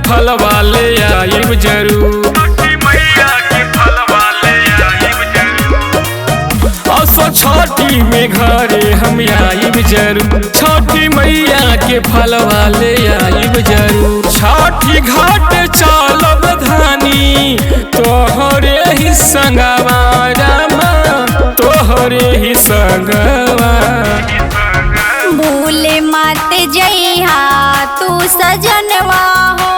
फल वाले आइब जरूर। असो छठी में घरे हम आइब जरूर। छठी मैया के फल वाले आइब जरूर। छठी घाट चलब धानी तोहरे ही संगवा रामा, तोहरे ही संगवा। भूले मत जइहा तू सजनवा हो,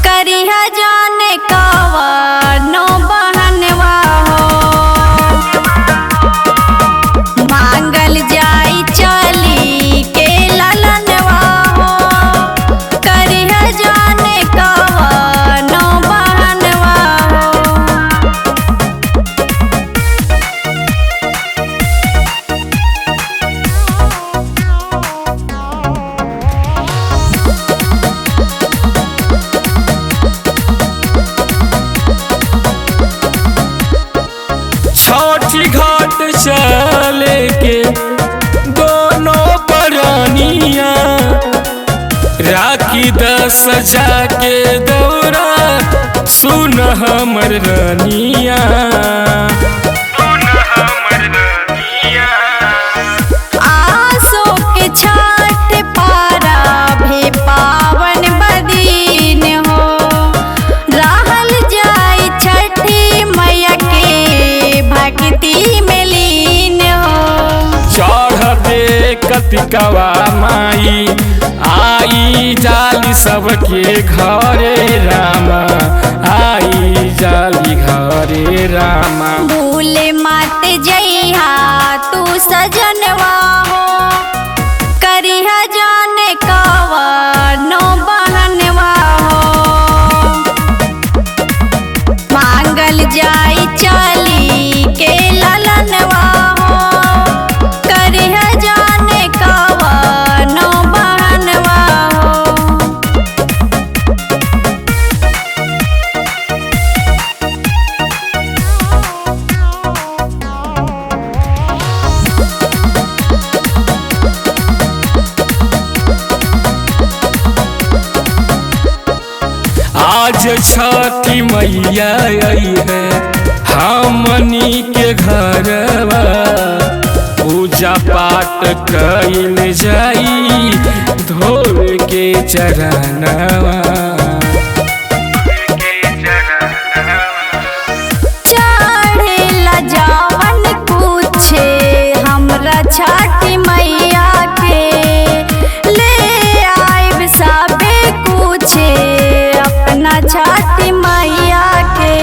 करिहा जाने कवनो बहनवा हो। मांगल जाई चली के ललनवा हो, करिहा जाने कवनो बहनवा हो। छठी घाट चले के दोनों प्राणिया, राखी दस जाके दौरा सुन हमर रानिया। आसो के छठ पाराबे पावन बदीन हो, रहल जाई छठी मैया के भक्ति में लीन हो। चढ़ते कतिकवा माई आई जाली सबके घरे रामा, आई जाली घरे रामा। भूले मत जइहा तू सजनवा हो, करिहा जाने कवनो बहनवा हो। मांगल जाई चली के ललनवा हो, करिहा जाने कवनो बहनवा हो। आज छठी मैया आई है हमनी के घरवा, पूजा पाठ कइल जाई धोए के चरणवा। चढ़ेला जावन पूछे हमरा छठी मैया के, ले आइब सबे पूछे अपना छठी मैया के।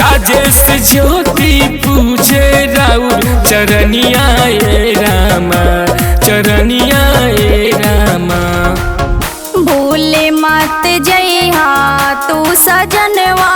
राजेश ज्योति पूछे राउर चरनिया ए रामा, चरनिया ए रामा। भूले मत जइहा तू सजनवा